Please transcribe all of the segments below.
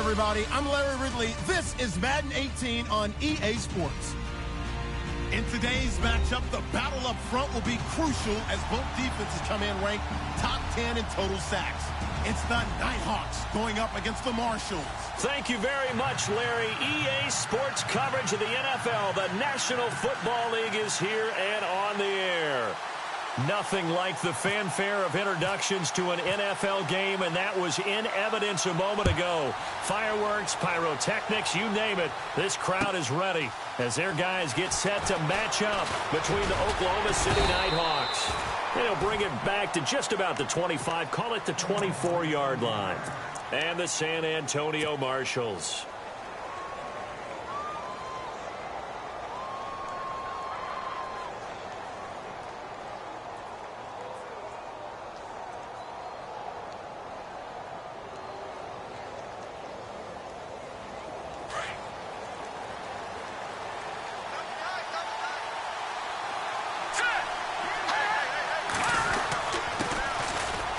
everybody. I'm Larry Ridley. This is Madden 18 on EA Sports. In today's matchup, the battle up front will be crucial as both defenses come in ranked top 10 in total sacks. It's the Nighthawks going up against the Marshalls. Thank you very much, Larry. EA Sports coverage of the NFL. The National Football League is here and on the air. Nothing like the fanfare of introductions to an NFL game, and that was in evidence a moment ago. Fireworks, pyrotechnics, you name it. This crowd is ready as their guys get set to match up between the Oklahoma City Nighthawks. And he'll bring it back to just about the 25, call it the 24-yard line. And the San Antonio Marshalls.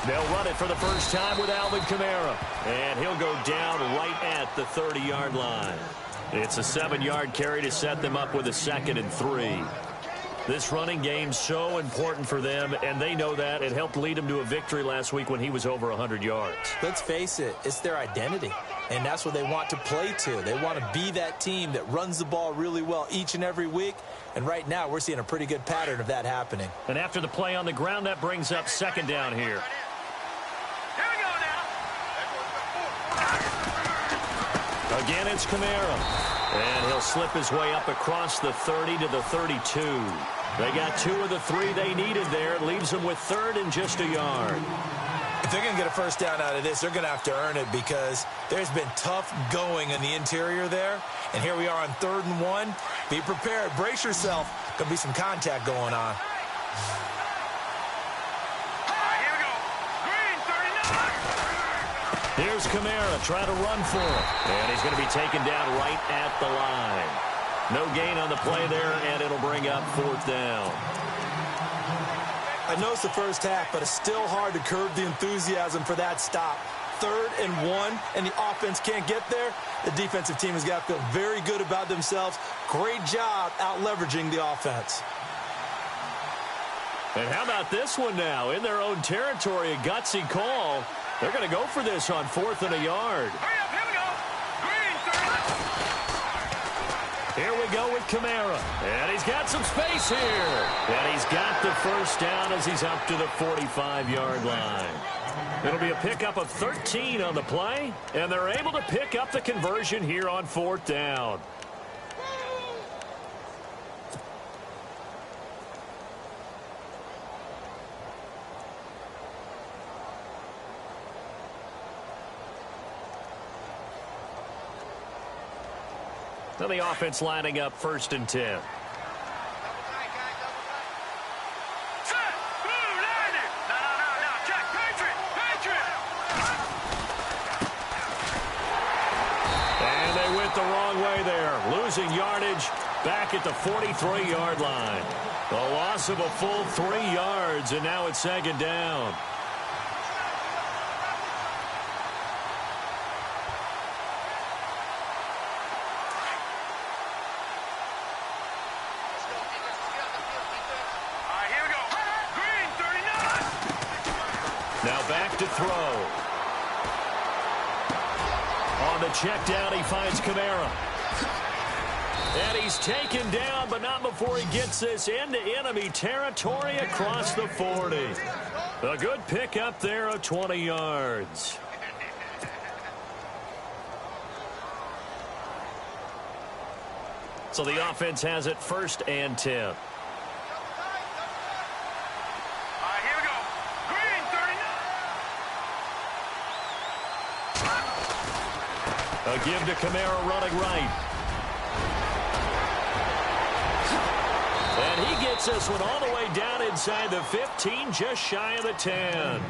They'll run it for the first time with Alvin Kamara. And he'll go down right at the 30-yard line. It's a 7-yard carry to set them up with a 2nd and 3. This running game's so important for them, and they know that. It helped lead them to a victory last week when he was over 100 yards. Let's face it, it's their identity, and that's what they want to play to. They want to be that team that runs the ball really well each and every week, and right now we're seeing a pretty good pattern of that happening. And after the play on the ground, that brings up 2nd down here. Again, it's Kamara. And he'll slip his way up across the 30 to the 32. They got 2 of the 3 they needed there. It leaves them with 3rd and just a yard. If they're going to get a first down out of this, they're going to have to earn it because there's been tough going in the interior there. And here we are on 3rd and 1. Be prepared. Brace yourself. Going to be some contact going on. Here's Kamara trying to run for it. And he's going to be taken down right at the line. No gain on the play there, and it'll bring up 4th down. I know it's the first half, but it's still hard to curb the enthusiasm for that stop. 3rd and 1, and the offense can't get there. The defensive team has got to feel very good about themselves. Great job out-leveraging the offense. And how about this one now? In their own territory, a gutsy call. They're going to go for this on 4th and a yard. Hurry up, here we go. Green, 30. Here we go with Kamara. And he's got some space here. And he's got the first down as he's up to the 45-yard line. It'll be a pickup of 13 on the play. And they're able to pick up the conversion here on 4th down. Now the offense lining up 1st and 10. And they went the wrong way there, losing yardage back at the 43-yard line. The loss of a full 3 yards, and now it's 2nd down. Now back to throw. On the check down, he finds Kamara. And he's taken down, but not before he gets this into enemy territory across the 40. A good pick up there of 20 yards. So the offense has it 1st and 10. A give to Kamara running right. And he gets this one all the way down inside the 15, just shy of the 10.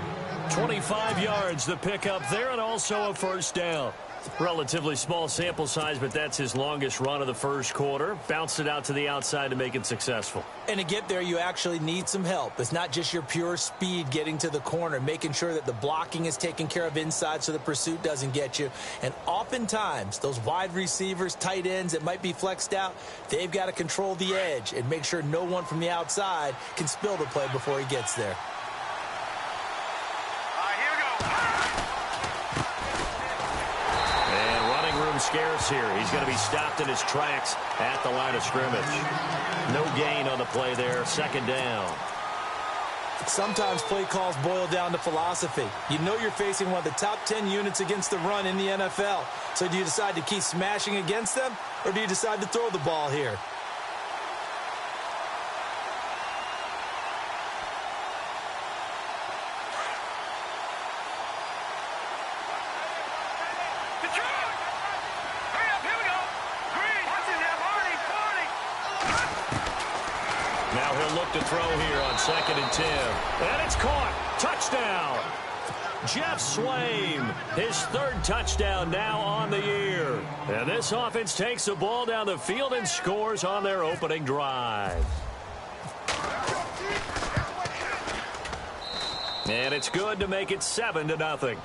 25 yards the pick up there, and also a first down. Relatively small sample size, but that's his longest run of the first quarter. Bounced it out to the outside to make it successful. And to get there, you actually need some help. It's not just your pure speed getting to the corner, making sure that the blocking is taken care of inside so the pursuit doesn't get you. And oftentimes, those wide receivers, tight ends that might be flexed out, they've got to control the edge and make sure no one from the outside can spill the play before he gets there. Scarce here. He's going to be stopped in his tracks at the line of scrimmage. No gain on the play there. Second down. Sometimes play calls boil down to philosophy. You know you're facing one of the top 10 units against the run in the NFL. So do you decide to keep smashing against them, or do you decide to throw the ball here? To throw here on 2nd and 10. And it's caught. Touchdown. Jeff Swaim, his third touchdown now on the year. And this offense takes the ball down the field and scores on their opening drive. And it's good to make it 7-0.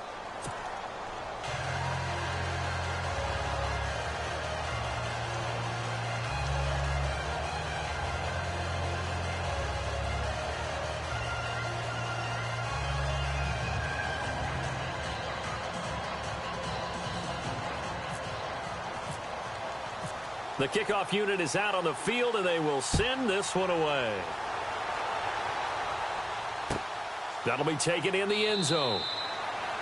The kickoff unit is out on the field, and they will send this one away. That'll be taken in the end zone.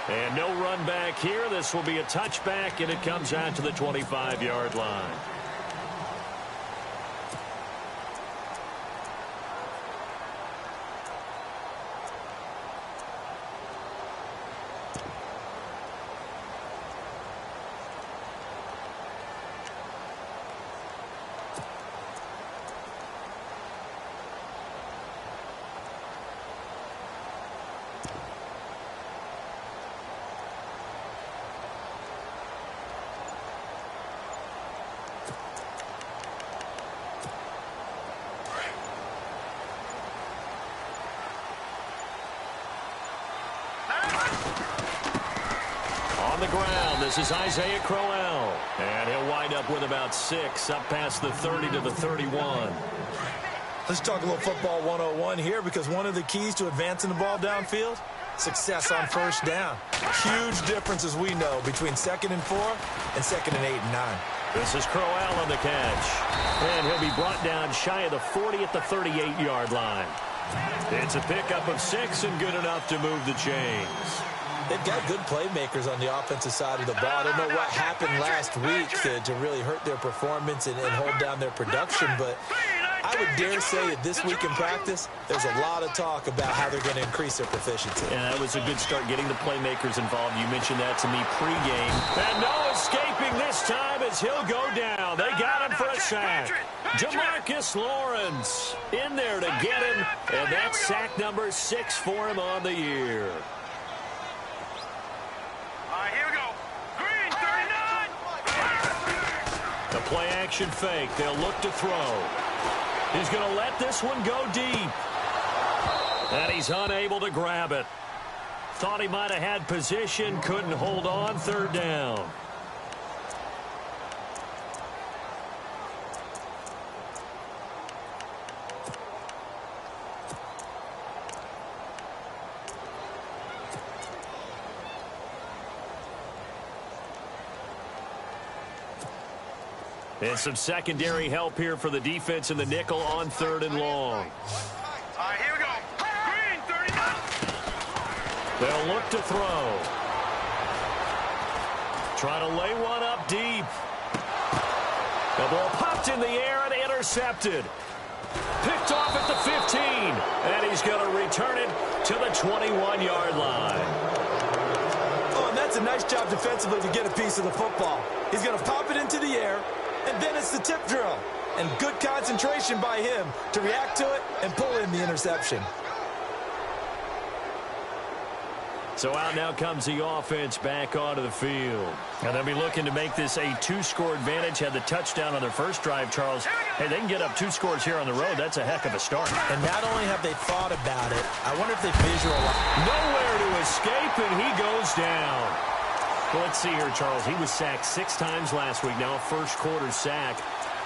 And no run back here. This will be a touchback, and it comes out to the 25-yard line. On the ground, this is Isaiah Crowell. And he'll wind up with about 6, up past the 30 to the 31. Let's talk a little football 101 here, because one of the keys to advancing the ball downfield, success on first down. Huge difference, as we know, between 2nd and 4 and 2nd and 8 and 9. This is Crowell on the catch. And he'll be brought down shy of the 40 at the 38-yard line. It's a pickup of 6 and good enough to move the chains. They've got good playmakers on the offensive side of the ball. I don't know what happened last week to really hurt their performance and hold down their production, but I would dare say that this week in practice, there's a lot of talk about how they're going to increase their proficiency. And that was a good start, getting the playmakers involved. You mentioned that to me pregame. And no escaping this time as he'll go down. They got him for a sack. Jamarcus Lawrence in there to get him, and that's sack number 6 for him on the year. Here we go. Green, 39. The play action fake. They'll look to throw. He's going to let this one go deep. And he's unable to grab it. Thought he might have had position. Couldn't hold on. 3rd down. And some secondary help here for the defense in the nickel on 3rd and long. Here we go. Green, 39. They'll look to throw. Try to lay one up deep. The ball popped in the air and intercepted. Picked off at the 15. And he's going to return it to the 21-yard line. Oh, and that's a nice job defensively to get a piece of the football. He's going to pop it into the air. And then it's the tip drill. And good concentration by him to react to it and pull in the interception. So out now comes the offense back onto the field. And they'll be looking to make this a two-score advantage. Had the touchdown on their first drive, Charles. Hey, they can get up 2 scores here on the road. That's a heck of a start. And not only have they thought about it, I wonder if they visualize. Nowhere to escape, and he goes down. Well, let's see here, Charles. He was sacked 6 times last week. Now a first-quarter sack.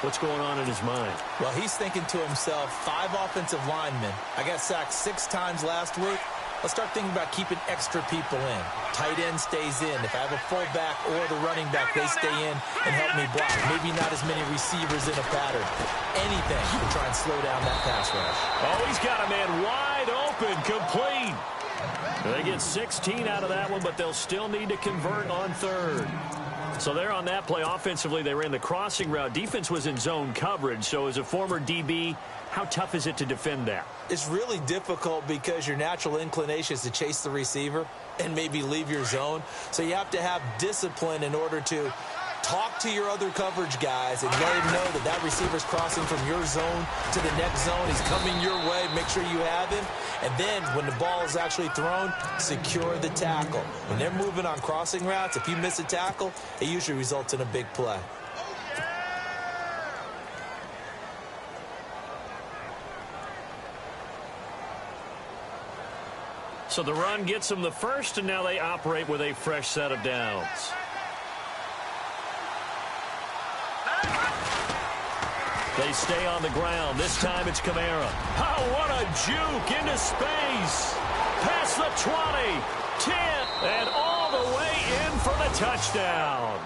What's going on in his mind? Well, he's thinking to himself, 5 offensive linemen. I got sacked 6 times last week. Let's start thinking about keeping extra people in. Tight end stays in. If I have a fullback or the running back, they stay in and help me block. Maybe not as many receivers in a pattern. Anything to try and slow down that pass rush. Oh, he's got a man wide open, complete. They get 16 out of that one, but they'll still need to convert on third. So there on that play, offensively, they ran the crossing route. Defense was in zone coverage. So as a former DB, how tough is it to defend that? It's really difficult because your natural inclination is to chase the receiver and maybe leave your zone. So you have to have discipline in order to talk to your other coverage guys and let him know that that receiver's crossing from your zone to the next zone. He's coming your way. Make sure you have him. And then when the ball is actually thrown, secure the tackle. When they're moving on crossing routes, if you miss a tackle, it usually results in a big play. So the run gets them the first, and now they operate with a fresh set of downs. They stay on the ground. This time it's Kamara. Oh, what a juke into space. Past the 20, 10, and all the way in for the touchdown.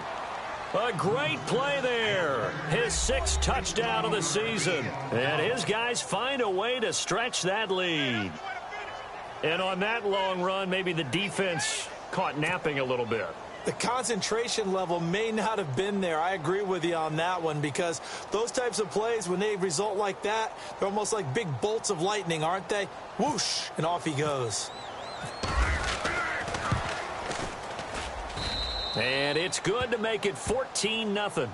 A great play there. His 6th touchdown of the season. And his guys find a way to stretch that lead. And on that long run, maybe the defense caught napping a little bit. The concentration level may not have been there. I agree with you on that one because those types of plays, when they result like that, they're almost like big bolts of lightning, aren't they? Whoosh, and off he goes. And it's good to make it 14-0.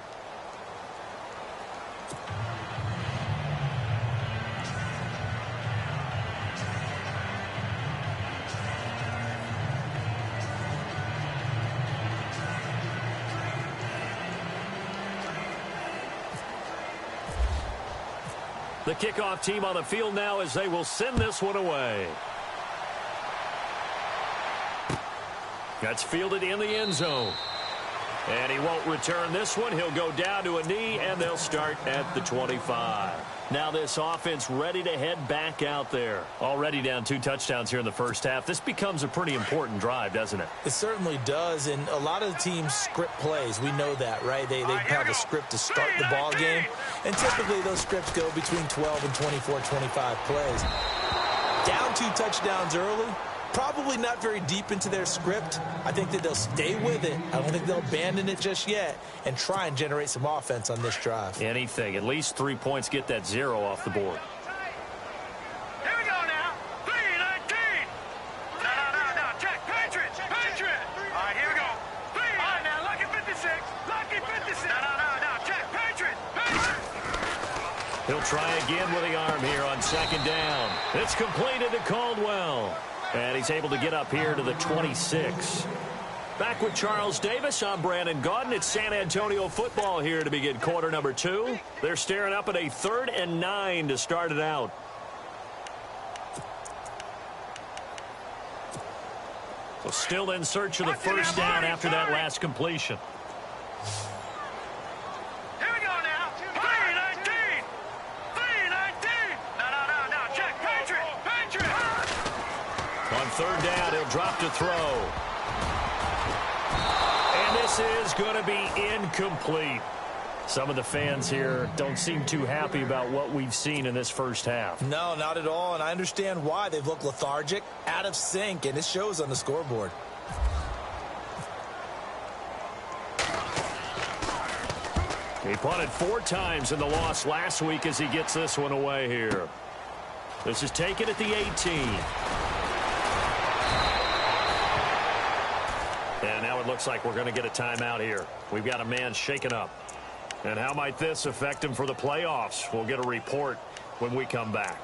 The kickoff team on the field now as they will send this one away. That's fielded in the end zone. And he won't return this one. He'll go down to a knee, and they'll start at the 25. Now this offense ready to head back out there. Already down 2 touchdowns here in the first half. This becomes a pretty important drive, doesn't it? It certainly does, and a lot of the teams script plays. We know that, right? They have a script to start the ball game, and typically those scripts go between 12 and 24, 25 plays. Down 2 touchdowns early. Probably not very deep into their script. I think that they'll stay with it. I don't think they'll abandon it just yet and try and generate some offense on this drive. Anything. At least 3 points, get that 0 off the board. Here we go now. 3-19. No. Check. Patriots. All right, here we go. All right, now, lucky 56. Lucky 56. No. Check. Patriots. He'll try again with the arm here on 2nd down. It's completed to Caldwell. And he's able to get up here to the 26. Back with Charles Davis, I'm Brandon Gaudin. It's San Antonio football here to begin quarter number 2. They're staring up at a 3rd and 9 to start it out. So still in search of the first down after that last completion. Here we go now. 3-19. No. Check. Patriots. On 3rd down, he'll drop to throw. And this is going to be incomplete. Some of the fans here don't seem too happy about what we've seen in this first half. No, not at all, and I understand why. They've looked lethargic, out of sync, and it shows on the scoreboard. He punted 4 times in the loss last week as he gets this one away here. This is taken at the 18. And now it looks like we're going to get a timeout here. We've got a man shaken up. And how might this affect him for the playoffs? We'll get a report when we come back.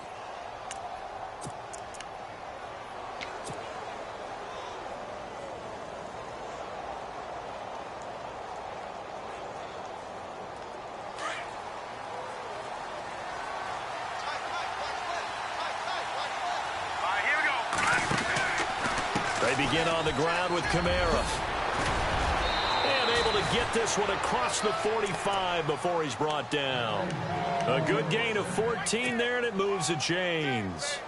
They begin on the ground with Kamara. And able to get this one across the 45 before he's brought down. A good gain of 14 there, and it moves the chains.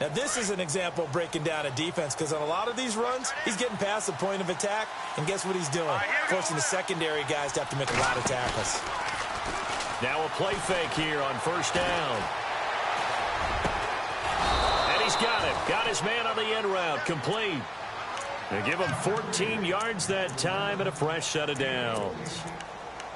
Now, this is an example of breaking down a defense, because on a lot of these runs, he's getting past the point of attack, and guess what he's doing? Forcing the secondary guys to have to make a lot of tackles. Now a play fake here on first down. And he's got it. Got his man on the end route. Complete. They give him 14 yards that time and a fresh set of downs.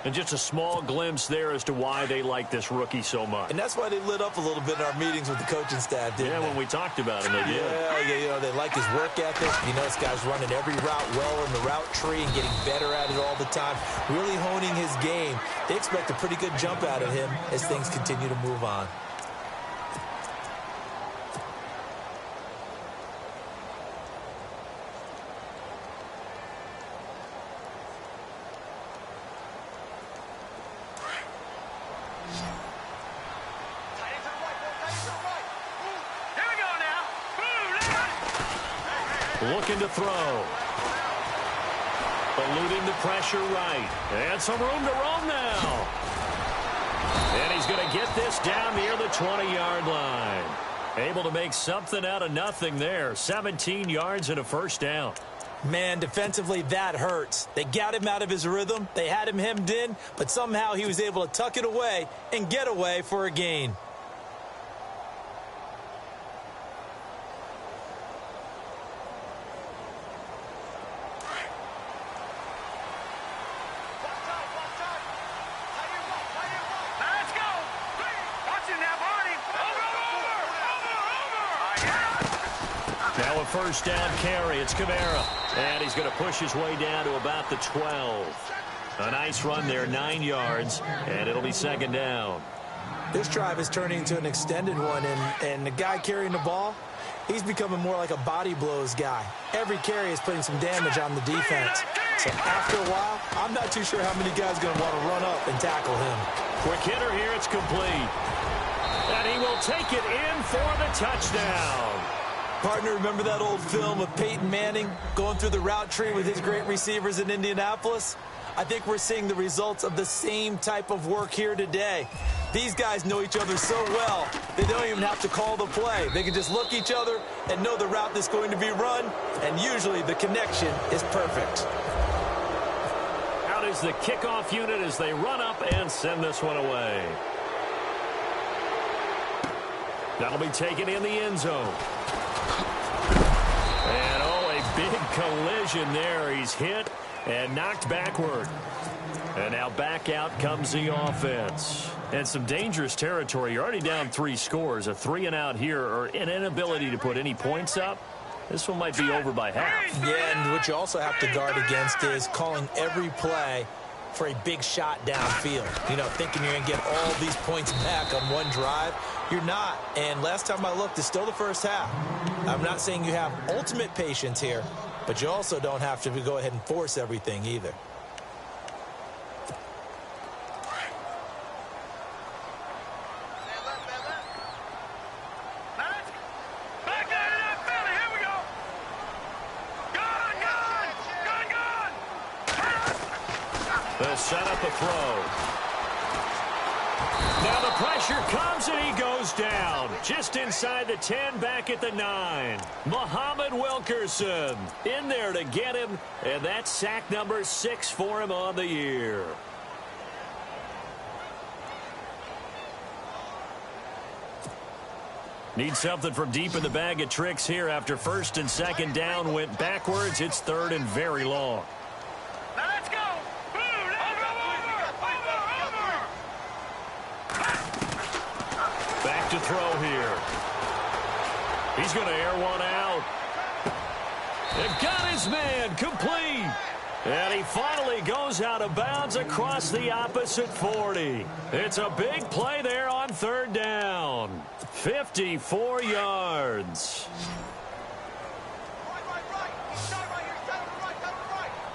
And just a small glimpse there as to why they like this rookie so much. And that's why they lit up a little bit in our meetings with the coaching staff, didn't they? Yeah, when we talked about him, they did. Yeah, you know, they like his work ethic. You know, this guy's running every route well in the route tree and getting better at it all the time, really honing his game. They expect a pretty good jump out of him as things continue to move on. Looking to throw. Eluding the pressure right. And some room to roam now. And he's going to get this down near the 20-yard line. Able to make something out of nothing there. 17 yards and a first down. Man, defensively, that hurts. They got him out of his rhythm. They had him hemmed in, but somehow he was able to tuck it away and get away for a gain. First down carry. It's Kamara. And he's going to push his way down to about the 12. A nice run there, 9 yards, and it'll be second down. This drive is turning into an extended one, and the guy carrying the ball, he's becoming more like a body blows guy. Every carry is putting some damage on the defense. So after a while, I'm not too sure how many guys are going to want to run up and tackle him. Quick hitter here. It's complete. And he will take it in for the touchdown. Partner, remember that old film of Peyton Manning going through the route tree with his great receivers in Indianapolis? I think we're seeing the results of the same type of work here today. These guys know each other so well, they don't even have to call the play. They can just look each other and know the route that's going to be run, and usually the connection is perfect. Out is the kickoff unit as they run up and send this one away. That'll be taken in the end zone. And, oh, a big collision there. He's hit and knocked backward. And now back out comes the offense. And some dangerous territory. You're already down 3 scores. A 3-and-out here, or an inability to put any points up. This one might be over by half. Yeah, and what you also have to guard against is calling every play for a big shot downfield. You know, thinking you're going to get all these points back on one drive. You're not. And last time I looked, it's still the first half. I'm not saying you have ultimate patience here, but you also don't have to go ahead and force everything either. They'll set up a throw. Now the pressure comes and he goes down. Just inside the 10, back at the 9. Muhammad Wilkerson in there to get him. And that's sack number 6 for him on the year. Need something from deep in the bag of tricks here after first and second down went backwards. It's third and very long. Now let's go. Back to throw here. He's going to air one out. And got his man complete. And he finally goes out of bounds across the opposite 40. It's a big play there on third down. 54 yards.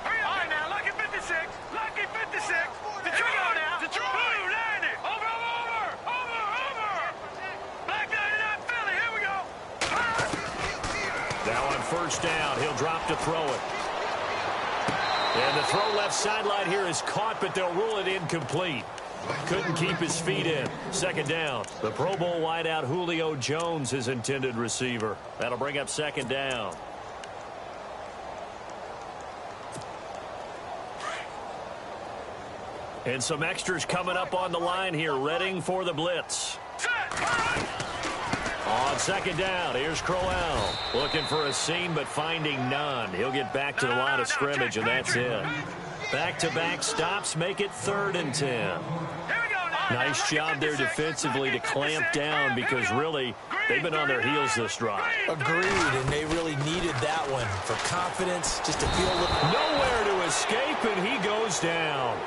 Right now, lucky 56. Lucky 56. Detroit now. Detroit. Blue 90. Over. Black 99 Philly. Here we go. Now on first down. He'll drop to throw it. And the throw left sideline here is caught, but they'll rule it incomplete. Couldn't keep his feet in. Second down. The Pro Bowl wideout Julio Jones, his intended receiver. That'll bring up second down. And some extras coming up on the line here, readying for the blitz. On second down, here's Crowell. Looking for a seam, but finding none. He'll get back to the line of scrimmage, and that's it. Back-to-back stops make it 3rd and 10. Nice job there defensively to clamp down because, really, they've been on their heels this drive. Agreed, and they really needed that one for confidence, just to feel a little... Nowhere to escape, and he goes down.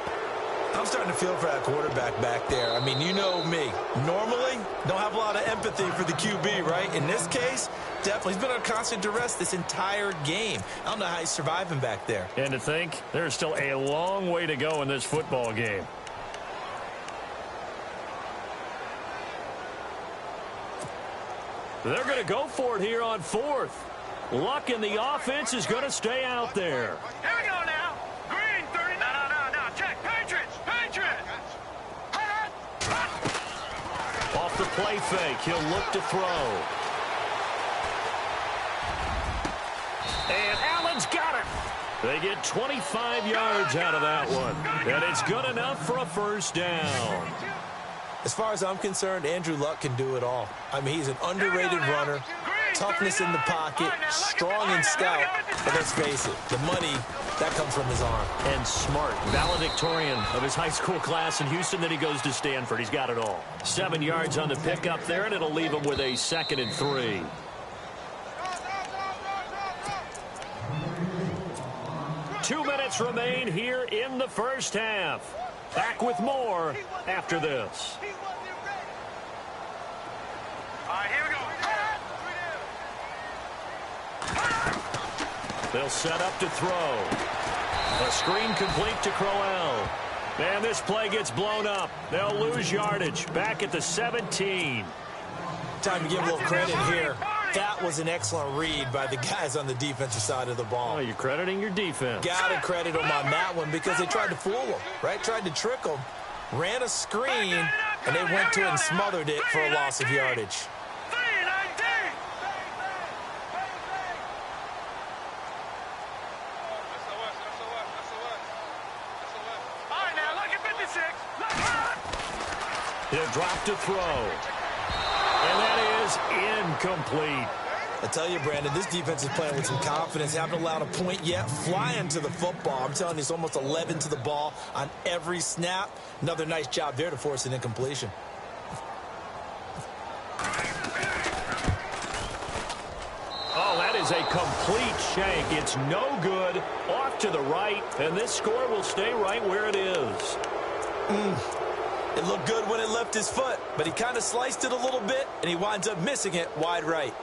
I'm starting to feel for that quarterback back there. I mean, you know me. Normally, don't have a lot of empathy for the QB, right? In this case, definitely. He's been on constant duress this entire game. I don't know how he's surviving back there. And to think, there's still a long way to go in this football game. They're going to go for it here on 4th. Luck in the offense is going to stay out there. Here we go now. Green, 30. No. Check. Patriots. Off the play fake, he'll look to throw. And Allen's got it. They get 25 yards out of that one. And it's good enough for a first down. As far as I'm concerned, Andrew Luck can do it all. I mean, he's an underrated runner, toughness in the pocket, strong and stout. But let's face it, the money, that comes from his arm. And smart, valedictorian of his high school class in Houston. Then he goes to Stanford. He's got it all. 7 yards on the pickup there, and it'll leave him with a 2nd and 3. Two minutes remain here in the first half. Back with more after this. All right, here we go. They'll set up to throw. A screen complete to Crowell. And this play gets blown up. They'll lose yardage. Back at the 17. Time to give a little credit here. That was an excellent read by the guys on the defensive side of the ball. Oh, you're crediting your defense. Got to credit them on that one because they tried to fool them, right? Tried to trick them. Ran a screen, and they went to it and smothered it for a loss of yardage. He'll drop to throw. And that is incomplete. I tell you, Brandon, this defense is playing with some confidence. Haven't allowed a point yet. Flying to the football. I'm telling you, it's almost 11 to the ball on every snap. Another nice job there to force an incompletion. Oh, that is a complete shank. It's no good. Off to the right, and this score will stay right where it is. It looked good when it left his foot, but he kind of sliced it a little bit, and he winds up missing it wide right.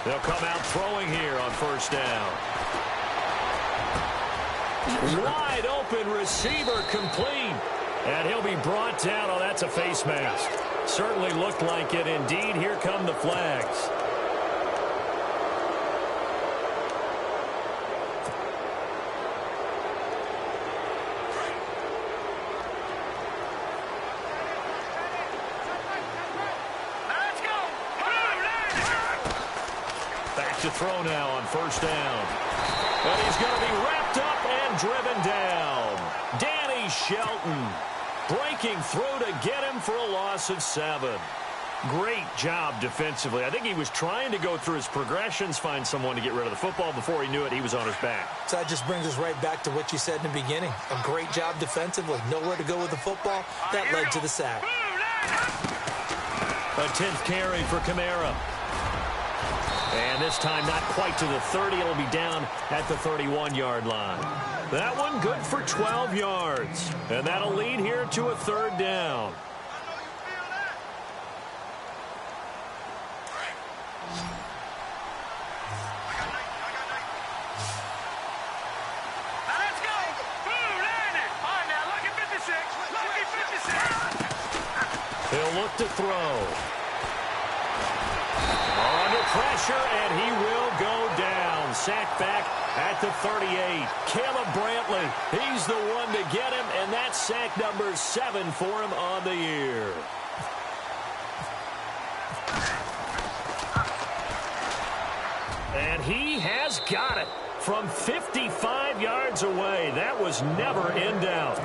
They'll come out throwing here on first down. Wide open receiver complete. And he'll be brought down. Oh, that's a face mask. Certainly looked like it. Indeed, here come the flags. To throw now on first down. And he's going to be wrapped up and driven down. Danny Shelton breaking through to get him for a loss of 7. Great job defensively. I think he was trying to go through his progressions, find someone to get rid of the football. Before he knew it, he was on his back. So that just brings us right back to what you said in the beginning. A great job defensively. Nowhere to go with the football. That led to the sack. A 10th carry for Kamara. And this time not quite to the 30. It'll be down at the 31-yard line. That one good for 12 yards. And that'll lead here to a 3rd down. He'll look to throw. Under pressure, and he will go down. Sacked back at the 38. Caleb Brantley, he's the one to get him, and that's sack number 7 for him on the year. And he has got it from 55 yards away. That was never in doubt.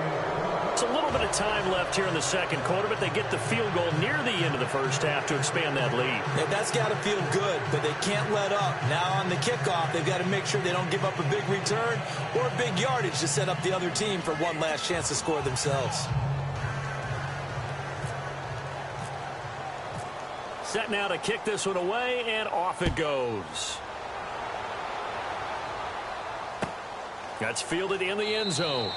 It's a little bit of time left here in the second quarter, but they get the field goal near the end of the first half to expand that lead. Yeah, that's got to feel good, but they can't let up. Now on the kickoff, they've got to make sure they don't give up a big return or big yardage to set up the other team for one last chance to score themselves. Set now to kick this one away, and off it goes. That's fielded in the end zone.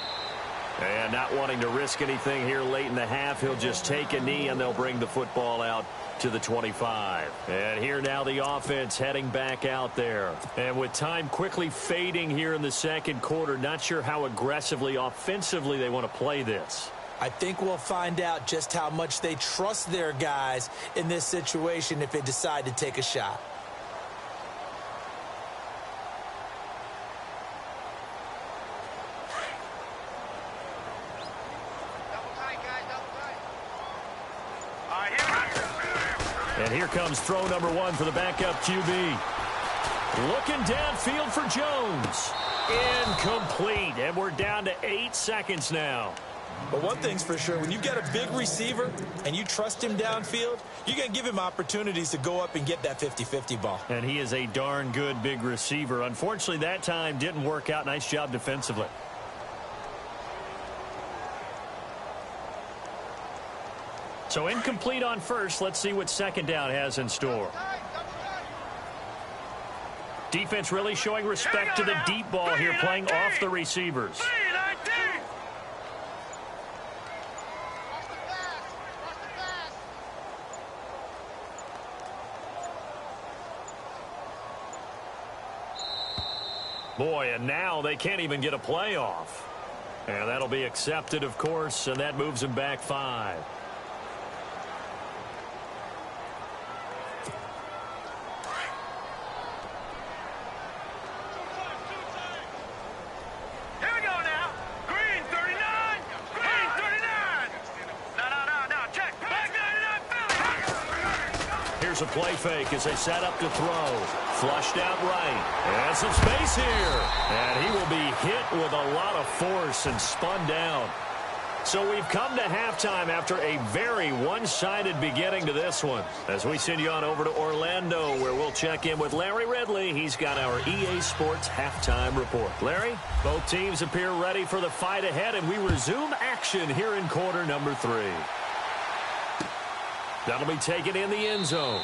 And not wanting to risk anything here late in the half, he'll just take a knee, and they'll bring the football out to the 25. And here now the offense heading back out there. And with time quickly fading here in the second quarter, not sure how aggressively, offensively they want to play this. I think we'll find out just how much they trust their guys in this situation if they decide to take a shot. And here comes throw number 1 for the backup QB. Looking downfield for Jones. Incomplete. And we're down to 8 seconds now. But one thing's for sure, when you've got a big receiver and you trust him downfield, you're going to give him opportunities to go up and get that 50-50 ball. And he is a darn good big receiver. Unfortunately, that time didn't work out. Nice job defensively. So incomplete on first. Let's see what second down has in store. Defense really showing respect to the deep ball here, playing off the receivers. Boy, and now they can't even get a playoff. And that'll be accepted, of course, and that moves them back 5. A play fake as they set up to throw. Flushed out right. And some space here. And he will be hit with a lot of force and spun down. So we've come to halftime after a very one-sided beginning to this one. As we send you on over to Orlando, where we'll check in with Larry Ridley. He's got our EA Sports halftime report. Larry, both teams appear ready for the fight ahead, and we resume action here in quarter number 3. That'll be taken in the end zone.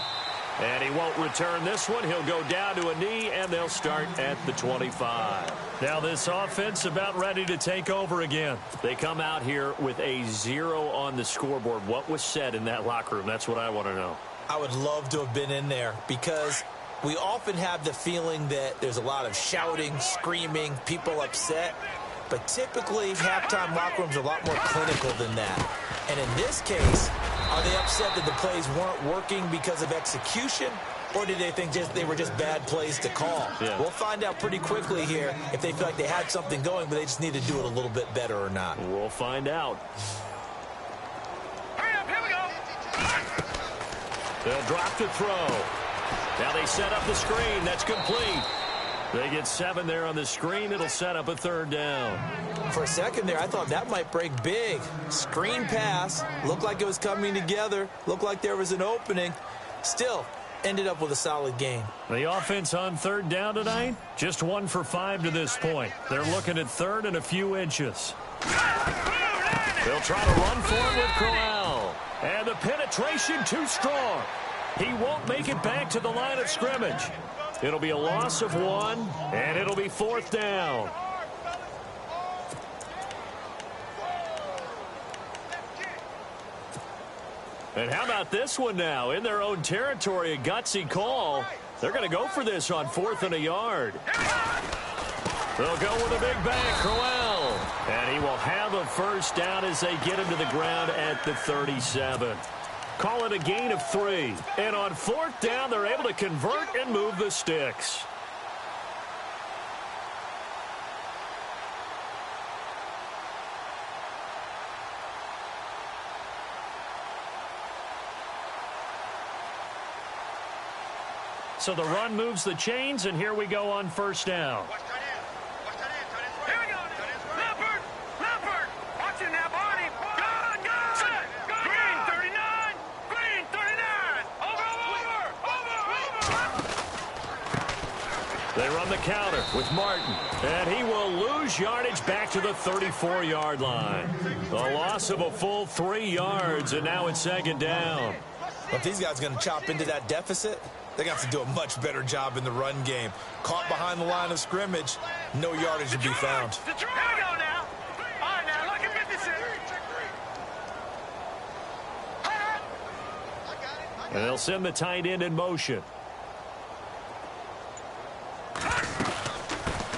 And he won't return this one. He'll go down to a knee, and they'll start at the 25. Now this offense about ready to take over again. They come out here with a 0 on the scoreboard. What was said in that locker room? That's what I want to know. I would love to have been in there because we often have the feeling that there's a lot of shouting, screaming, people upset. But typically, halftime locker rooms are a lot more clinical than that. And in this case, are they upset that the plays weren't working because of execution, or did they think they were just bad plays to call? Yeah. We'll find out pretty quickly here if they feel like they had something going, but they just need to do it a little bit better or not. We'll find out. Hurry up, here we go. They'll drop to throw. Now they set up the screen. That's complete. They get 7 there on the screen. It'll set up a 3rd down. For a second there, I thought that might break big. Screen pass. Looked like it was coming together. Looked like there was an opening. Still, ended up with a solid game. The offense on 3rd down tonight, just 1 for 5 to this point. They're looking at 3rd and a few inches. They'll try to run for it with Crowell. And the penetration too strong. He won't make it back to the line of scrimmage. It'll be a loss of 1, and it'll be 4th down. And how about this one now? In their own territory, a gutsy call. They're going to go for this on 4th and a yard. They'll go with a big bang, Crowell. And he will have a 1st down as they get him to the ground at the 37. Call it a gain of 3. And on 4th down, they're able to convert and move the sticks. So the run moves the chains, and here we go on 1st down. Here we go. Leopard. Leopard. Watch it now, Barney. Gun. Set. Green 39. Green 39. Over. They run the counter with Martin, and he will lose yardage back to the 34-yard line. A loss of a full 3 yards, and now it's 2nd down. Well, if these guys are going to chop into that deficit, they're going to have to do a much better job in the run game. Caught behind the line of scrimmage, no yardage to be found. Here we go now. All right, now, look at 56. And they'll send the tight end in motion.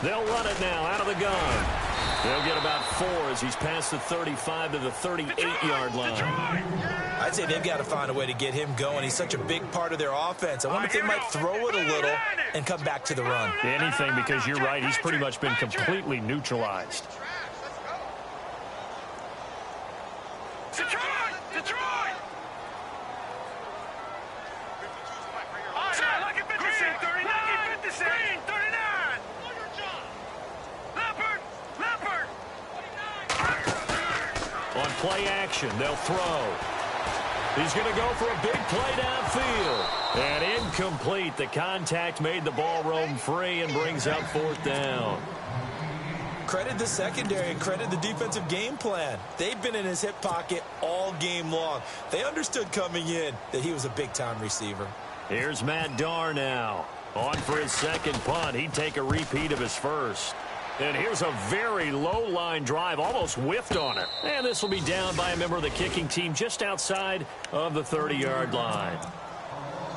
They'll run it now out of the gun. They'll get about 4 as he's past the 35 to the 38-yard line. I'd say they've got to find a way to get him going. He's such a big part of their offense. I wonder if they might throw it a little and come back to the run. Anything, because you're right. He's pretty much been completely neutralized. Detroit! All right, lucky 56. Lucky 56. Green 39. Leopard. On play action, they'll throw. He's going to go for a big play downfield. And incomplete. The contact made the ball roam free and brings up 4th down. Credit the secondary and credit the defensive game plan. They've been in his hip pocket all game long. They understood coming in that he was a big-time receiver. Here's Matt Darr now. On for his 2nd punt. He'd take a repeat of his first. And here's a very low-line drive, almost whiffed on it. And this will be down by a member of the kicking team just outside of the 30-yard line.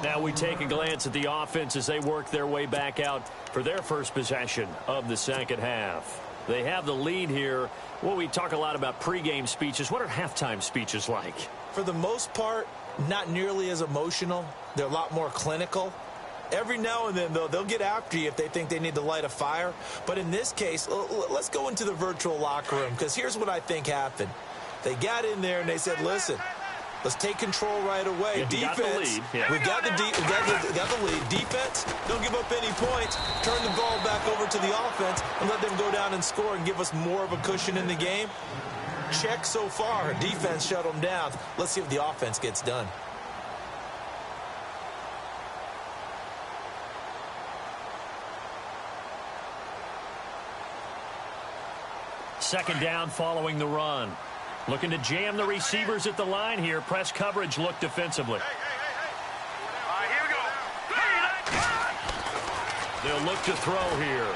Now we take a glance at the offense as they work their way back out for their first possession of the 2nd half. They have the lead here. Well, we talk a lot about pregame speeches. What are halftime speeches like? For the most part, not nearly as emotional. They're a lot more clinical. Every now and then, though, they'll get after you if they think they need to light a fire. But in this case, let's go into the virtual locker room, because here's what I think happened. They got in there and they said, listen, let's take control right away. Defense, we've got the lead. Defense, don't give up any points. Turn the ball back over to the offense and let them go down and score and give us more of a cushion in the game. Check so far. Defense shut them down. Let's see if the offense gets done. Second down following the run. Looking to jam the receivers at the line here. Press coverage look defensively. All right, here we go. They'll look to throw here.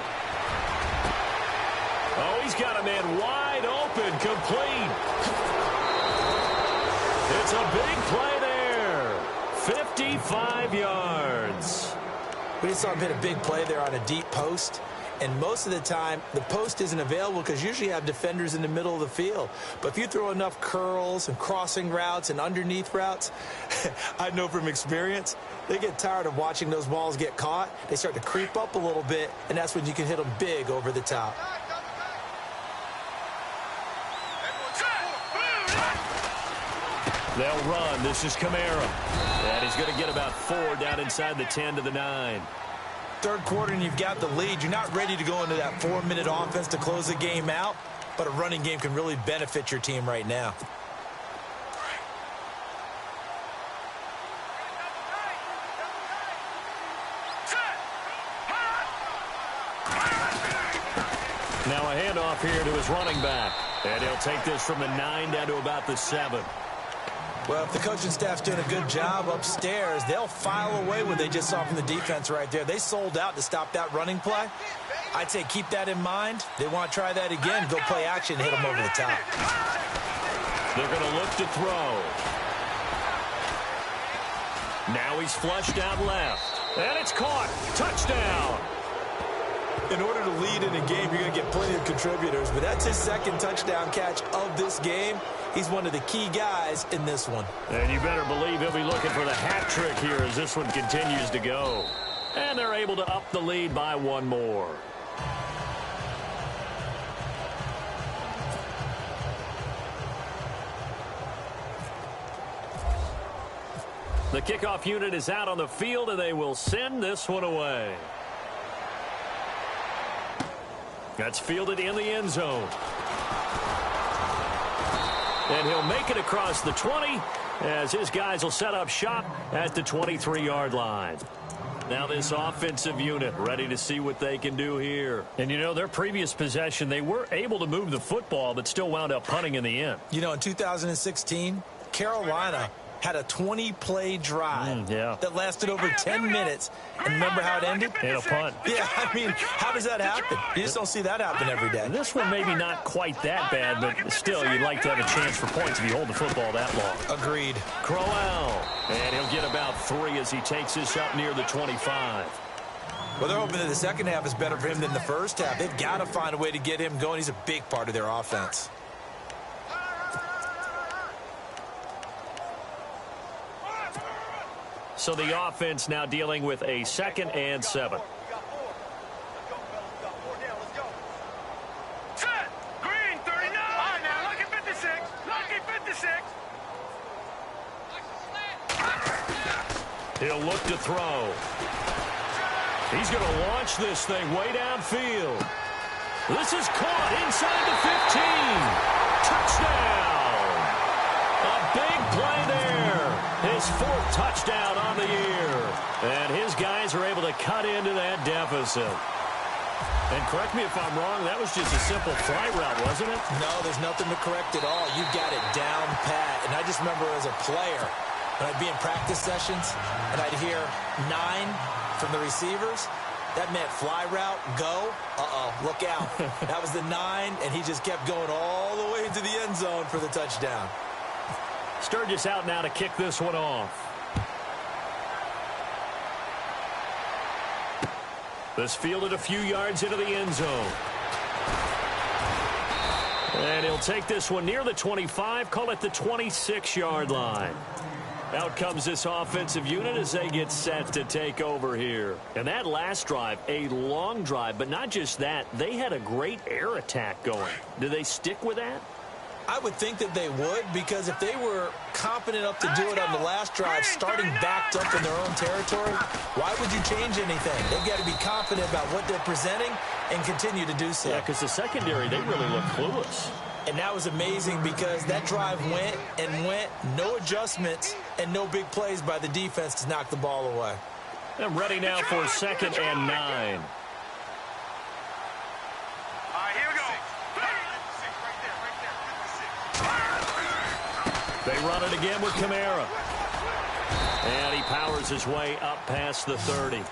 Oh, he's got a man wide open, complete. It's a big play there. 55 yards. We just saw him hit a big play there on a deep post. And most of the time, the post isn't available because usually you have defenders in the middle of the field. But if you throw enough curls and crossing routes and underneath routes, I know from experience, they get tired of watching those balls get caught. They start to creep up a little bit, and that's when you can hit them big over the top. They'll run. This is Kamara. And he's going to get about 4 down inside the 10 to the 9. Third quarter and you've got the lead. You're not ready to go into that 4-minute offense to close the game out, but a running game can really benefit your team right now. Now a handoff here to his running back. And he'll take this from the 9 down to about the 7. Well, if the coaching staff's doing a good job upstairs, they'll file away what they just saw from the defense right there. They sold out to stop that running play. I'd say keep that in mind. They want to try that again, go play action, hit them over the top. They're going to look to throw. Now he's flushed out left. And it's caught. Touchdown. In order to lead in a game, you're going to get plenty of contributors, but that's his second touchdown catch of this game. He's one of the key guys in this one. And you better believe he'll be looking for the hat trick here as this one continues to go. And they're able to up the lead by one more. The kickoff unit is out on the field, and they will send this one away. That's fielded in the end zone. And he'll make it across the 20 as his guys will set up shop at the 23-yard line. Now this offensive unit ready to see what they can do here. And, you know, their previous possession, they were able to move the football but still wound up punting in the end. You know, in 2016, Carolina had a 20-play drive that lasted over 10 minutes. And remember how it ended? In a punt. Yeah, I mean, how does that happen? You just don't see that happen every day. This one maybe not quite that bad, but still, you'd like to have a chance for points if you hold the football that long. Agreed. Crowell, and he'll get about 3 as he takes this up near the 25. Well, they're hoping that the second half is better for him than the first half. They've got to find a way to get him going. He's a big part of their offense. So the offense now dealing with a 2nd and 7. Set. Green, 39. All right, now, lucky 56. Lucky 56. He'll look to throw. He's going to launch this thing way downfield. This is caught inside the 15. Touchdown. A big play there. His 4th touchdown on the year. And his guys are able to cut into that deficit. And correct me if I'm wrong, that was just a simple fly route, wasn't it? No, there's nothing to correct at all. You got it down pat. And I just remember as a player, when I'd be in practice sessions and I'd hear 9 from the receivers, that meant fly route, go, look out. That was the 9, and he just kept going all the way into the end zone for the touchdown. Sturgis out now to kick this one off. This fielded a few yards into the end zone. And he'll take this one near the 25, call it the 26-yard line. Out comes this offensive unit as they get set to take over here. And that last drive, a long drive, but not just that, they had a great air attack going. Do they stick with that? I would think that they would, because if they were confident enough to do it on the last drive, starting backed up in their own territory, why would you change anything? They've got to be confident about what they're presenting and continue to do so. Yeah, because the secondary, they really look clueless. And that was amazing because that drive went and went, no adjustments and no big plays by the defense to knock the ball away. And ready now for 2nd and 9. All right, here we go. They run it again with Kamara. And he powers his way up past the 30.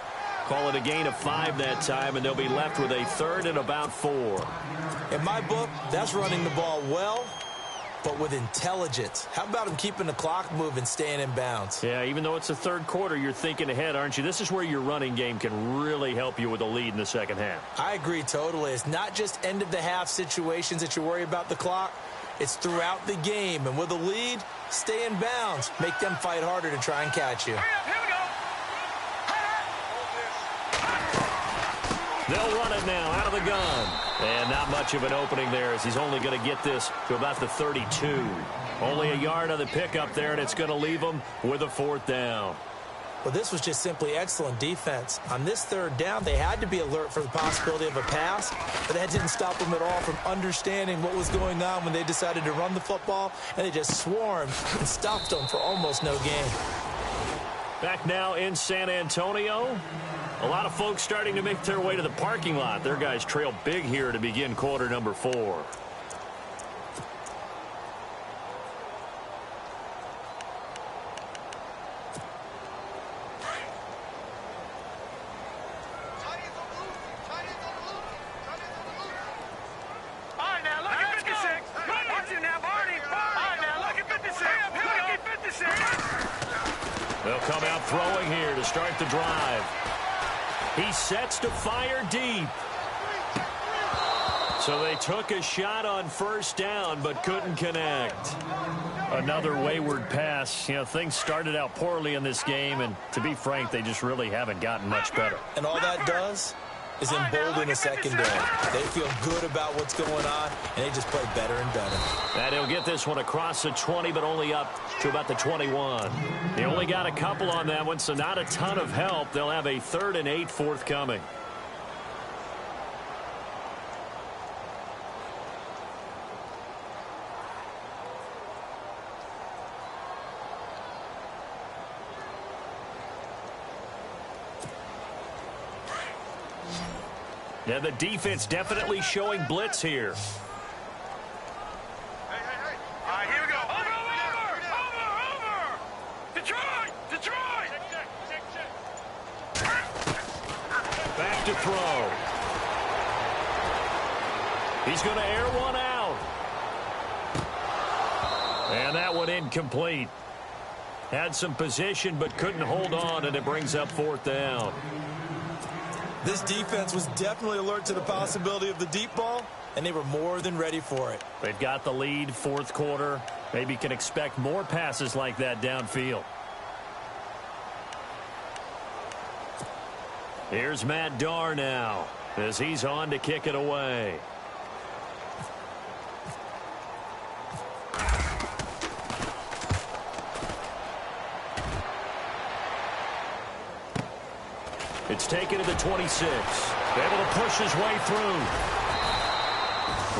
Call it a gain of 5 that time, and they'll be left with a 3rd and about 4. In my book, that's running the ball well, but with intelligence. How about him keeping the clock moving, staying in bounds? Yeah, even though it's the 3rd quarter, you're thinking ahead, aren't you? This is where your running game can really help you with a lead in the second half. I agree totally. It's not just end-of-the-half situations that you worry about the clock. It's throughout the game. And with a lead, stay in bounds. Make them fight harder to try and catch you. Here we go. They'll run it now out of the gun. And not much of an opening there as he's only going to get this to about the 32. Only a yard on the pickup there, and it's going to leave him with a 4th down. Well, this was just simply excellent defense. On this 3rd down, they had to be alert for the possibility of a pass, but that didn't stop them at all from understanding what was going on when they decided to run the football, and they just swarmed and stopped them for almost no gain. Back now in San Antonio. A lot of folks starting to make their way to the parking lot. Their guys trail big here to begin quarter number 4. They'll come out throwing here to start the drive. He sets to fire deep. So they took a shot on first down but couldn't connect. Another wayward pass. You know, things started out poorly in this game, and to be frank, they just really haven't gotten much better. And all that does is embolden the secondary. They feel good about what's going on, and they just play better and better. And he'll get this one across the 20, but only up to about the 21. They only got a couple on that one, so not a ton of help. They'll have a 3rd and 8 forthcoming. Yeah, the defense definitely showing blitz here. Hey. All right, here we go. Over. Detroit. Back to throw. He's going to air one out. And that one incomplete. Had some position but couldn't hold on, and it brings up 4th down. This defense was definitely alert to the possibility of the deep ball, and they were more than ready for it. They've got the lead, 4th quarter. Maybe can expect more passes like that downfield. Here's Matt Darr now as he's on to kick it away. It's taken to the 26. Able to push his way through.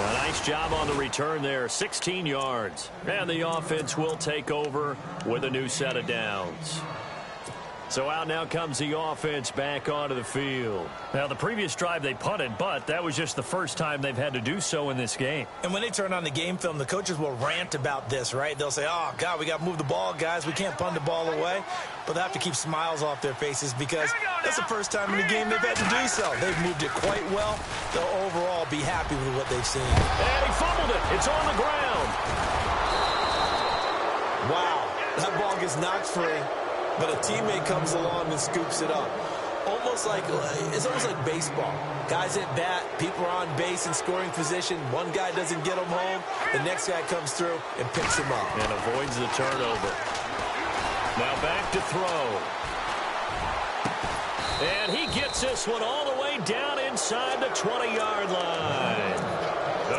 A nice job on the return there. 16 yards. And the offense will take over with a new set of downs. So out now comes the offense back onto the field. Now, the previous drive they punted, but that was just the first time they've had to do so in this game. And when they turn on the game film, the coaches will rant about this, right? They'll say, oh, God, we got to move the ball, guys. We can't punt the ball away. But they have to keep smiles off their faces because that's the first time in the game they've had to do so. They've moved it quite well. They'll overall be happy with what they've seen. And he fumbled it. It's on the ground. Wow. That ball gets knocked free. But a teammate comes along and scoops it up. It's almost like baseball. Guys at bat, people are on base in scoring position. One guy doesn't get them home. The next guy comes through and picks him up. And avoids the turnover. Now back to throw. And he gets this one all the way down inside the 20-yard line.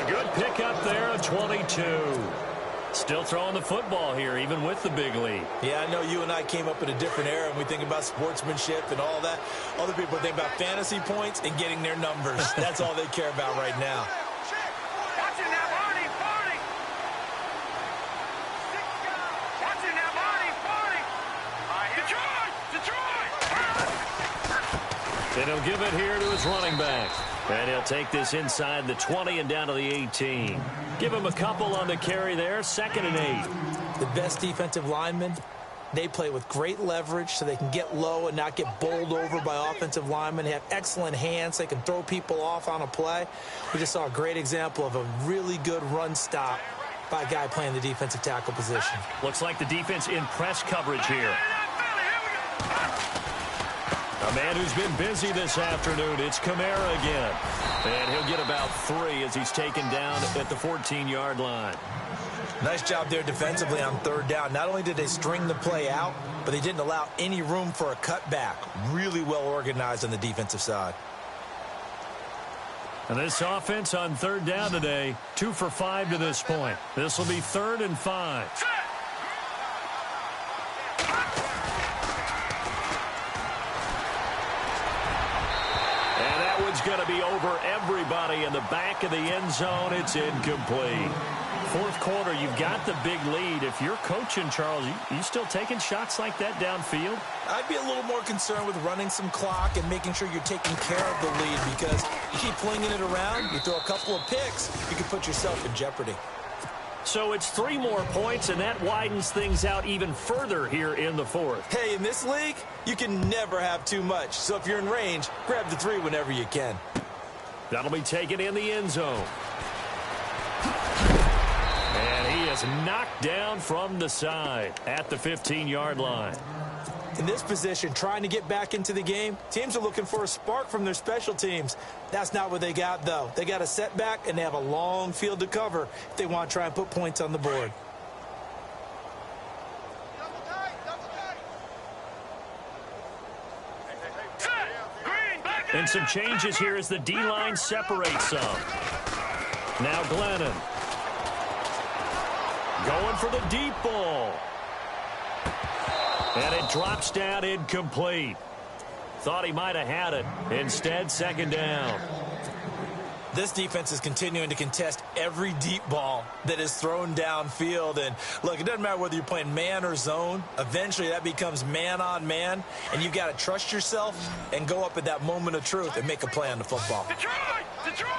A good pickup there at 22. Still throwing the football here, even with the big lead. Yeah, I know you and I came up in a different era, and we think about sportsmanship and all that. Other people think about fantasy points and getting their numbers. That's all they care about right now. Watch it now, Barney. Watch it now, Barney. Detroit. And he'll give it here to his running back. And he'll take this inside the 20 and down to the 18. Give him a couple on the carry there. 2nd and 8. The best defensive linemen, they play with great leverage so they can get low and not get bowled over by offensive linemen. They have excellent hands. They can throw people off on a play. We just saw a great example of a really good run stop by a guy playing the defensive tackle position. Looks like the defense in press coverage here. A man who's been busy this afternoon. It's Kamara again. And he'll get about 3 as he's taken down at the 14-yard line. Nice job there defensively on 3rd down. Not only did they string the play out, but they didn't allow any room for a cutback. Really well organized on the defensive side. And this offense on 3rd down today, 2 for 5 to this point. This will be 3rd and 5. It's going to be over everybody in the back of the end zone. It's incomplete. 4th quarter, you've got the big lead. If you're coaching, Charles, you still taking shots like that downfield? I'd be a little more concerned with running some clock and making sure you're taking care of the lead, because you keep flinging it around, you throw a couple of picks, you can put yourself in jeopardy. So it's 3 more points, and that widens things out even further here in the 4th. Hey, in this league, you can never have too much. So if you're in range, grab the 3 whenever you can. That'll be taken in the end zone. And he is knocked down from the side at the 15-yard line. In this position, trying to get back into the game, teams are looking for a spark from their special teams. That's not what they got, though. They got a setback, and they have a long field to cover if they want to try and put points on the board. And some changes here as the D-line separates some. Now Glennon. Going for the deep ball. And it drops down incomplete. Thought he might have had it. Instead, second down. This defense is continuing to contest every deep ball that is thrown downfield. And, look, it doesn't matter whether you're playing man or zone. Eventually, that becomes man on man. And you've got to trust yourself and go up at that moment of truth and make a play on the football. Detroit! Detroit!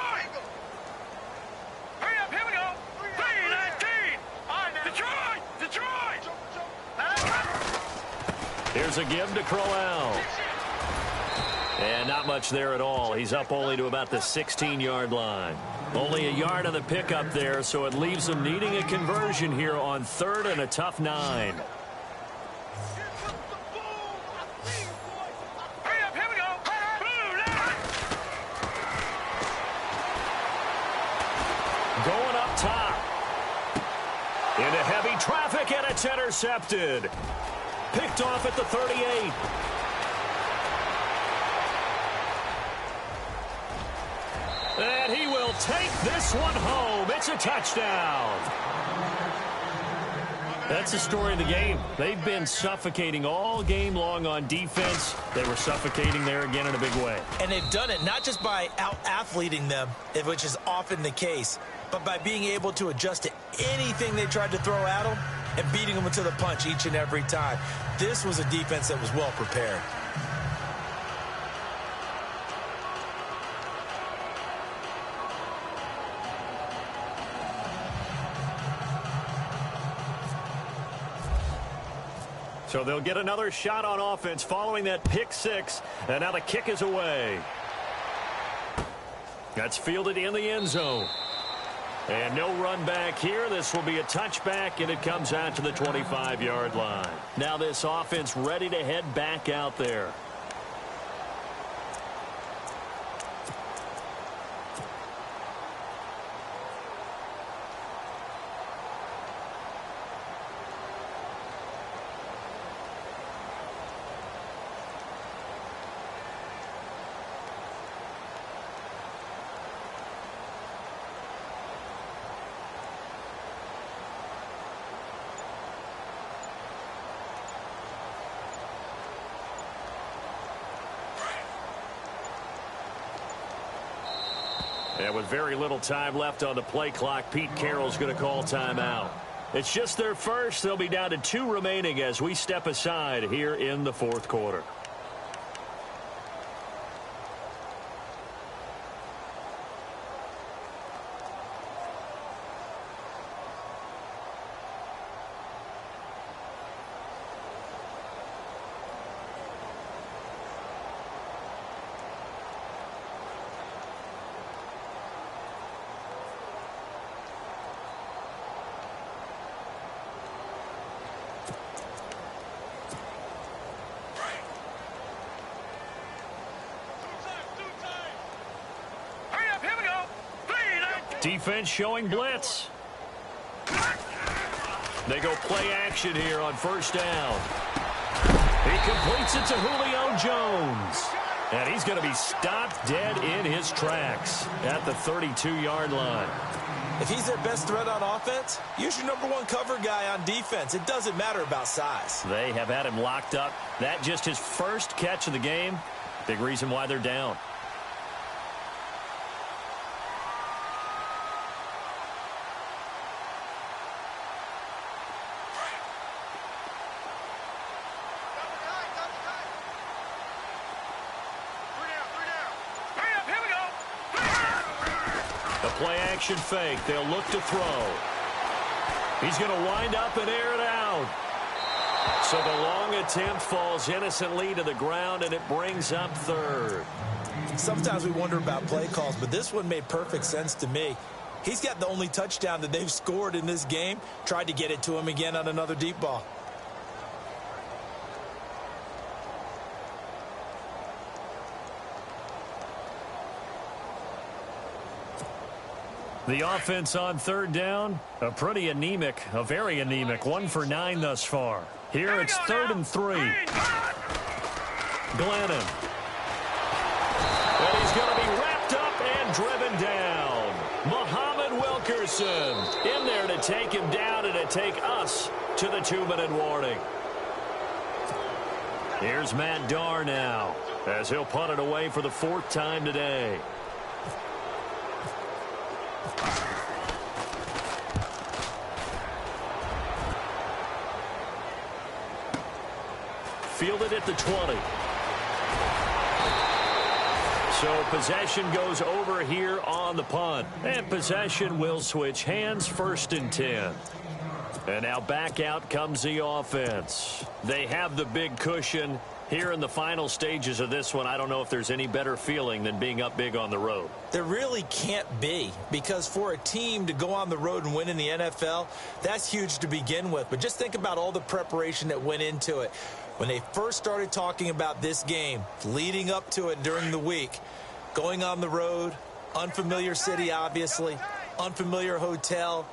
Hurry up, here we go. 3-19. Detroit! Detroit! Here's a give to Crowell. And not much there at all. He's up only to about the 16-yard line. Only a yard on the pickup there, so it leaves them needing a conversion here on 3rd and a tough 9. Hurry up, here we go. Going up top. Into heavy traffic, and it's intercepted. Picked off at the 38. And he will take this one home. It's a touchdown. That's the story of the game. They've been suffocating all game long on defense. They were suffocating there again in a big way. And they've done it not just by out-athleting them, which is often the case, but by being able to adjust to anything they tried to throw at them and beating them to the punch each and every time. This was a defense that was well prepared. So they'll get another shot on offense following that pick 6. And now the kick is away. That's fielded in the end zone. And no run back here. This will be a touchback, and it comes out to the 25-yard line. Now this offense ready to head back out there. And with very little time left on the play clock, Pete Carroll's going to call timeout. It's just their first. They'll be down to 2 remaining as we step aside here in the 4th quarter. Defense showing blitz. They go play action here on 1st down. He completes it to Julio Jones. And he's going to be stopped dead in his tracks at the 32-yard line. If he's their best threat on offense, use your #1 cover guy on defense. It doesn't matter about size. They have had him locked up. That just his first catch of the game. Big reason why they're down. Play action fake. They'll look to throw. He's going to wind up and air it out. So the long attempt falls innocently to the ground, and it brings up 3rd. Sometimes we wonder about play calls, but this one made perfect sense to me. He's got the only touchdown that they've scored in this game. Tried to get it to him again on another deep ball. The offense on third down, a very anemic, 1 for 9 thus far. Here it's 3rd and 3. Glennon. And he's going to be wrapped up and driven down. Muhammad Wilkerson in there to take him down and to take us to the 2-minute warning. Here's Matt Darr now as he'll punt it away for the 4th time today. Fielded at the 20. So possession goes over here on the punt. And possession will switch hands, 1st and 10. And now back out comes the offense. They have the big cushion here in the final stages of this one. I don't know if there's any better feeling than being up big on the road. There really can't be, because for a team to go on the road and win in the NFL, that's huge to begin with. But just think about all the preparation that went into it. When they first started talking about this game, leading up to it during the week, going on the road, unfamiliar city, obviously, unfamiliar hotel.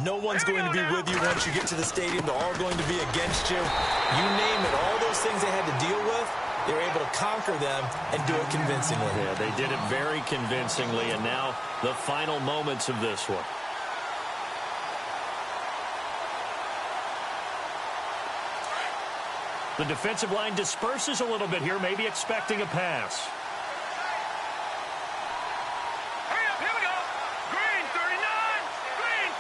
No one's going to be with you once you get to the stadium. They're all going to be against you. You name it, all those things they had to deal with, they were able to conquer them and do it convincingly. Yeah, they did it very convincingly, and now the final moments of this one. The defensive line disperses a little bit here, maybe expecting a pass. Hurry up, here we go. Green 39. Green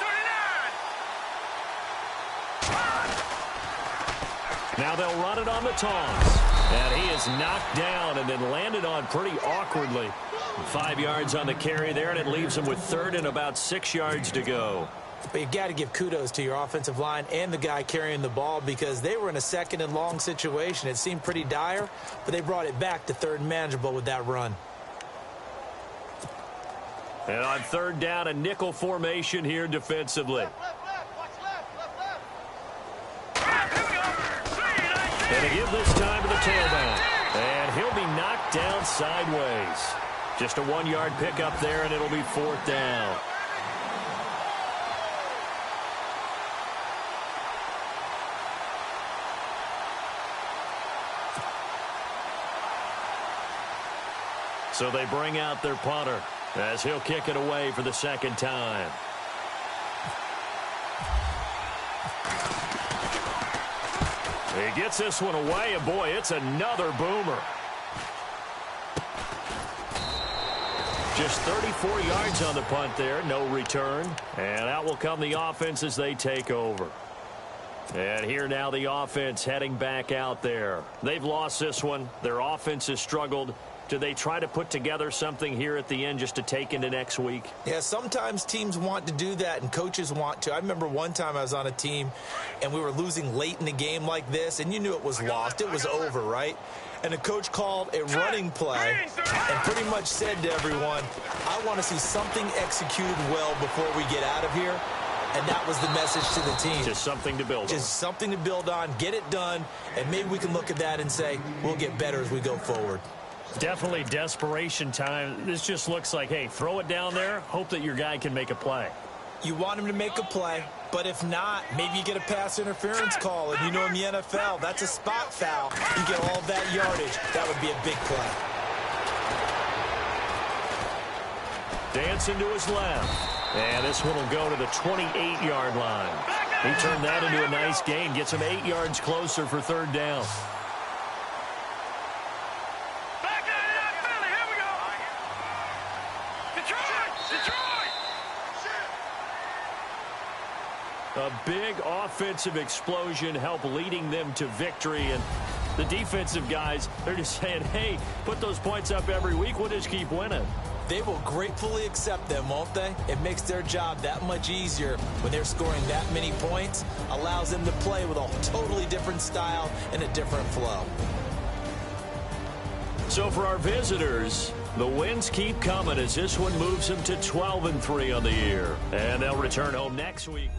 39. Now they'll run it on the toss. And he is knocked down and then landed on pretty awkwardly. 5 yards on the carry there, and it leaves him with 3rd and about 6 yards to go. But you've got to give kudos to your offensive line and the guy carrying the ball, because they were in a 2nd and long situation. It seemed pretty dire, but they brought it back to 3rd and manageable with that run. And on 3rd down, a nickel formation here defensively. And to give this time to the tailback. And he'll be knocked down sideways. Just a 1-yard pickup there, and it'll be 4th down. So they bring out their punter as he'll kick it away for the 2nd time. He gets this one away, and boy, it's another boomer. Just 34 yards on the punt there, no return. And out will come the offense as they take over. And here now the offense heading back out there. They've lost this one. Their offense has struggled. Do they try to put together something here at the end just to take into next week? Yeah, sometimes teams want to do that and coaches want to. I remember one time I was on a team and we were losing late in the game like this, and you knew it was lost. It was over, right? And the coach called a running play and pretty much said to everyone, I want to see something executed well before we get out of here. And that was the message to the team. Just something to build on. Just something to build on, get it done, and maybe we can look at that and say, we'll get better as we go forward. Definitely desperation time. This just looks like, hey, throw it down there, hope that your guy can make a play. You want him to make a play, but if not, maybe you get a pass interference call, and you know in the NFL, that's a spot foul. You get all of that yardage. That would be a big play. Dancing to his left. And this one will go to the 28-yard line. He turned that into a nice gain, gets him 8 yards closer for 3rd down. A big offensive explosion helped leading them to victory. And the defensive guys, they're just saying, hey, put those points up every week. We'll just keep winning. They will gratefully accept them, won't they? It makes their job that much easier when they're scoring that many points. Allows them to play with a totally different style and a different flow. So for our visitors, the wins keep coming as this one moves them to 12-3 on the year. And they'll return home next week.